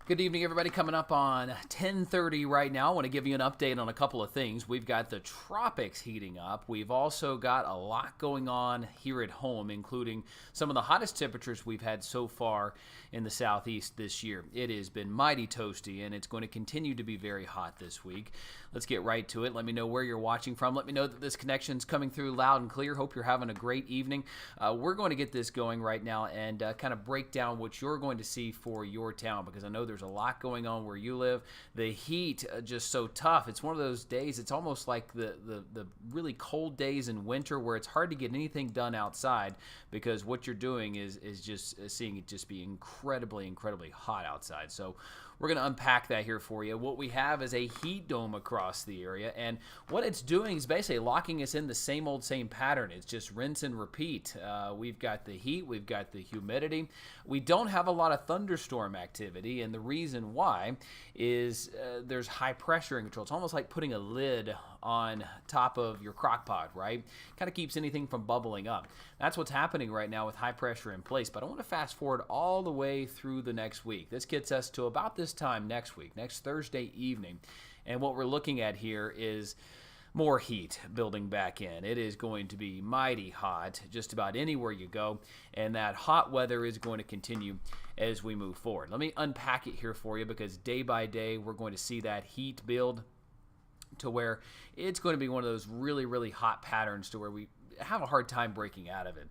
Good evening, everybody. Coming up on 10:30 right now. I want to give you an update on a couple of things. We've got the tropics heating up. We've also got a lot going on here at home, including some of the hottest temperatures we've had so far in the southeast this year. It has been mighty toasty, and it's going to continue to be very hot this week. Let's get right to it. Let me know where you're watching from. Let me know that this connection's coming through loud and clear. Hope you're having a great evening. We're going to get this going right now and kind of break down what you're going to see for your town, because I know there's a lot going on where you live. The heat just so tough. It's one of those days, it's almost like the really cold days in winter where it's hard to get anything done outside because what you're doing is just seeing it just be incredibly hot outside. So we're going to unpack that here for you. What we have is a heat dome across the area, and what it's doing is basically locking us in the same pattern. It's just rinse and repeat. We've got the heat, we've got the humidity. We don't have a lot of thunderstorm activity, and the reason why is there's high pressure in control. It's almost like putting a lid on top of your crock pot, right? Kind of keeps anything from bubbling up. That's what's happening right now with high pressure in place. But I want to fast forward all the way through the next week. This gets us to about this time next week, next Thursday evening. And what we're looking at here is more heat building back in. It is going to be mighty hot just about anywhere you go, and that hot weather is going to continue as we move forward. Let me unpack it here for you, because day by day we're going to see that heat build to where it's going to be one of those really hot patterns to where we have a hard time breaking out of it.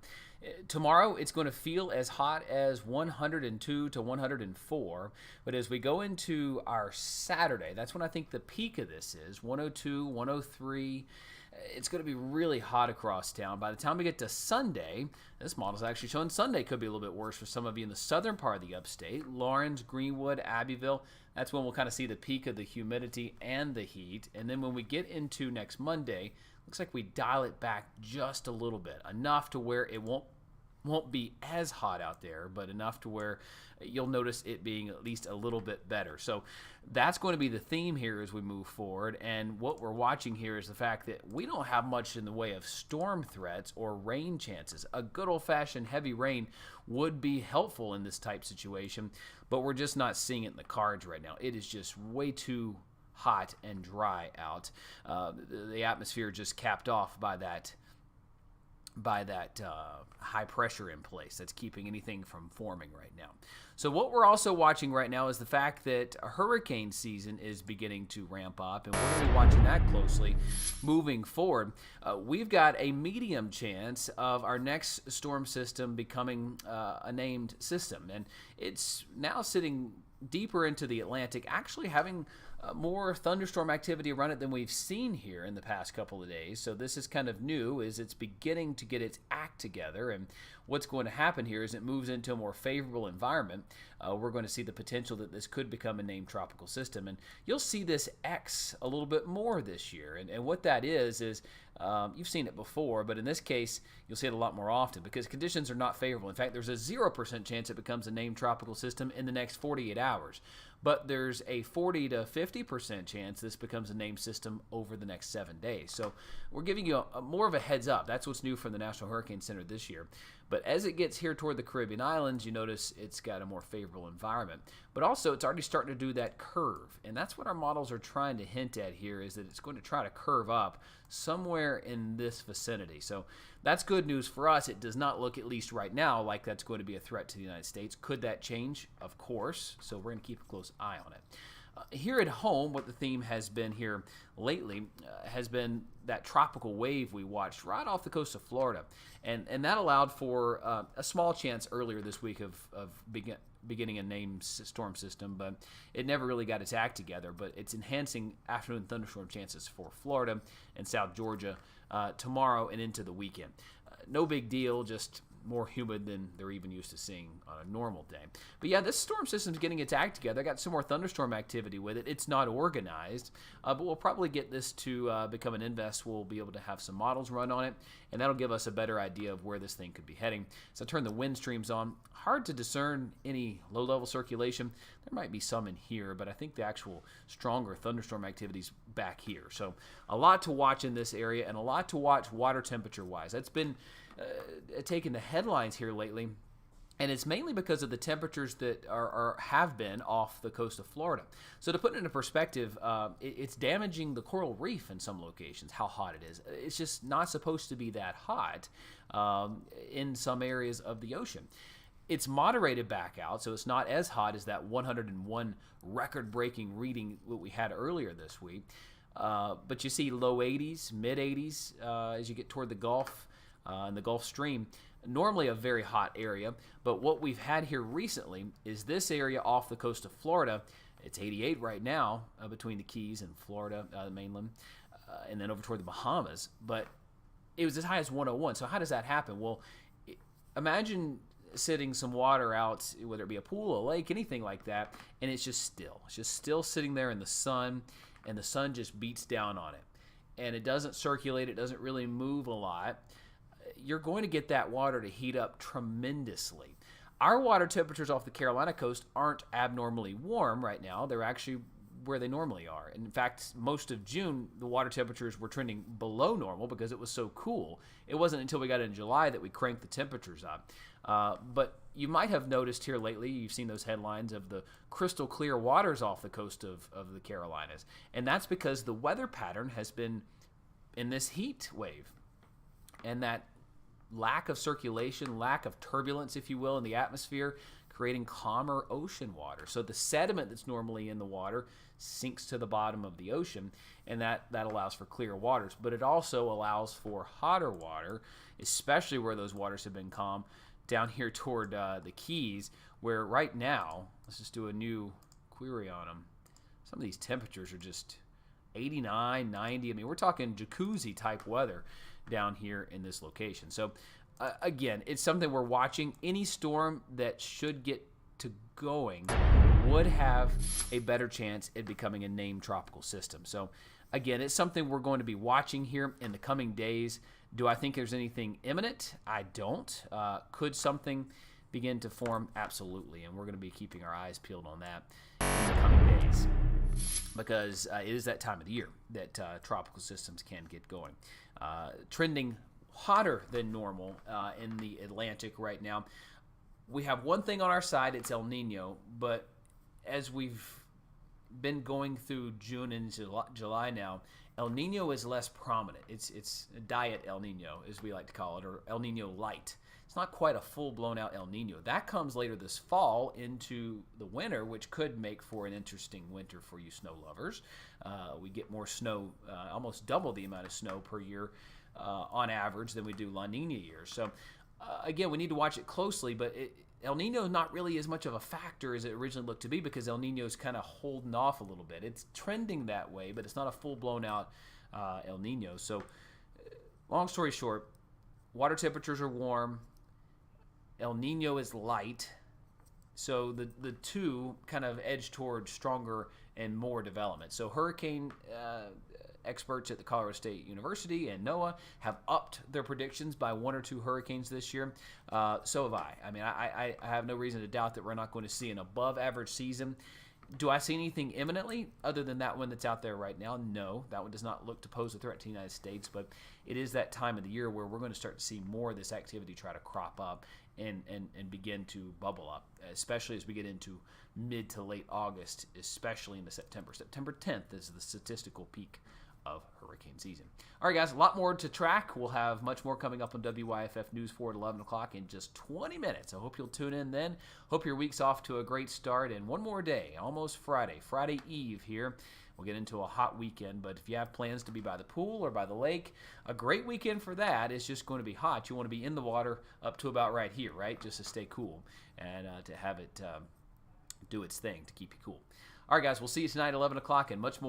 Tomorrow, it's going to feel as hot as 102 to 104, but as we go into our Saturday, that's when I think the peak of this is, 102, 103. It's going to be really hot across town. By the time we get to Sunday, this model's actually showing Sunday could be a little bit worse for some of you in the southern part of the upstate. Lawrence, Greenwood, Abbeville, that's when we'll kind of see the peak of the humidity and the heat. And then when we get into next Monday, looks like we dial it back just a little bit, enough to where it won't be as hot out there, but enough to where you'll notice it being at least a little bit better. So that's going to be the theme here as we move forward. And what we're watching here is the fact that we don't have much in the way of storm threats or rain chances. A good old-fashioned heavy rain would be helpful in this type situation, but we're just not seeing it in the cards right now. It is just way too hot and dry out. The atmosphere just capped off by that high pressure in place that's keeping anything from forming right now. So what we're also watching right now is the fact that hurricane season is beginning to ramp up, and we're going to be watching that closely moving forward. We've got a medium chance of our next storm system becoming a named system, and it's now sitting deeper into the Atlantic, actually having more thunderstorm activity around it than we've seen here in the past couple of days. So this is kind of new, is it's beginning to get its act together, and what's going to happen here is it moves into a more favorable environment. We're going to see the potential that this could become a named tropical system, and you'll see this X a little bit more this year. And what that is you've seen it before, but in this case, you'll see it a lot more often because conditions are not favorable. In fact, there's a 0% chance it becomes a named tropical system in the next 48 hours. But there's a 40 to 50% chance this becomes a named system over the next 7 days. So we're giving you more of a heads up. That's what's new from the National Hurricane Center this year. But as it gets here toward the Caribbean islands, you notice it's got a more favorable environment. But also, it's already starting to do that curve. And that's what our models are trying to hint at here, is that it's going to try to curve up somewhere in this vicinity. So that's good news for us. It does not look, at least right now, like that's going to be a threat to the United States. Could that change? Of course. So we're going to keep a close eye on it. Here at home, what the theme has been here lately has been that tropical wave we watched right off the coast of Florida. And that allowed for a small chance earlier this week of beginning a named storm system, but it never really got its act together. But it's enhancing afternoon thunderstorm chances for Florida and South Georgia tomorrow and into the weekend. No big deal, just more humid than they're even used to seeing on a normal day. But yeah, this storm system's getting its act together. I got some more thunderstorm activity with it. It's not organized, but we'll probably get this to become an invest. We'll be able to have some models run on it, and that'll give us a better idea of where this thing could be heading. So I turn the wind streams on. Hard to discern any low-level circulation. There might be some in here, but I think the actual stronger thunderstorm activity's back here. So a lot to watch in this area, and a lot to watch water temperature-wise. That's been taking the headlines here lately And it's mainly because of the temperatures that have been off the coast of Florida. So to put it into perspective, it's damaging the coral reef in some locations, how hot it is. It's just not supposed to be that hot in some areas of the ocean. It's moderated back out, so it's not as hot as that 101 record-breaking reading that we had earlier this week. But you see low 80s, mid 80s as you get toward the Gulf and the Gulf Stream. Normally a very hot area, but what we've had here recently is this area off the coast of Florida. It's 88 right now between the Keys and Florida, the mainland, and then over toward the Bahamas. But it was as high as 101. So how does that happen? Well, imagine sitting some water out, whether it be a pool, a lake, anything like that, and it's just still. It's just still sitting there in the sun, and the sun just beats down on it. And it doesn't circulate. It doesn't really move a lot. You're going to get that water to heat up tremendously. Our water temperatures off the Carolina coast aren't abnormally warm right now. They're actually where they normally are. And in fact, most of June, the water temperatures were trending below normal because it was so cool. It wasn't until we got in July that we cranked the temperatures up. But you might have noticed here lately, you've seen those headlines of the crystal clear waters off the coast of the Carolinas. And that's because the weather pattern has been in this heat wave. And that lack of circulation, lack of turbulence, if you will, in the atmosphere, creating calmer ocean water. So the sediment that's normally in the water sinks to the bottom of the ocean, and that allows for clear waters. But it also allows for hotter water, especially where those waters have been calm, down here toward the Keys, where right now, let's just do a new query on them. Some of these temperatures are just 89, 90. I mean, we're talking jacuzzi type weather down here in this location. So again, it's something we're watching. Any storm that should get to going would have a better chance at becoming a named tropical system. So again, it's something we're going to be watching here in the coming days. Do I think there's anything imminent? I don't. Could something begin to form? Absolutely. And we're going to be keeping our eyes peeled on that in the coming days, because it is that time of the year that tropical systems can get going. Trending hotter than normal in the Atlantic right now. We have one thing on our side, it's El Nino, but as we've been going through June and July now, El Nino is less prominent. It's a diet El Nino, as we like to call it, or El Nino light. It's not quite a full-blown out El Nino. That comes later this fall into the winter, which could make for an interesting winter for you snow lovers. We get more snow, almost double the amount of snow per year on average than we do La Nina years. So again, we need to watch it closely, but El Nino is not really as much of a factor as it originally looked to be, because El Nino is kind of holding off a little bit. It's trending that way, but it's not a full-blown out El Nino. So long story short, water temperatures are warm. El Nino is light. So the two kind of edge toward stronger and more development. So hurricane experts at the Colorado State University and NOAA have upped their predictions by 1 or 2 hurricanes this year. So have I. I mean, I have no reason to doubt that we're not going to see an above-average season. Do I see anything imminently other than that one that's out there right now? No, that one does not look to pose a threat to the United States, but it is that time of the year where we're going to start to see more of this activity try to crop up and begin to bubble up, especially as we get into mid to late August, especially into September. September 10th is the statistical peak of hurricane season. All right, guys, a lot more to track. We'll have much more coming up on WYFF News 4 at 11 o'clock in just 20 minutes. I hope you'll tune in then. Hope your week's off to a great start. And one more day, almost Friday Eve here. We'll get into a hot weekend, but if you have plans to be by the pool or by the lake, a great weekend for that is just going to be hot. You want to be in the water up to about right here, right, just to stay cool and to have it do its thing to keep you cool. All right, guys, we'll see you tonight at 11 o'clock and much more.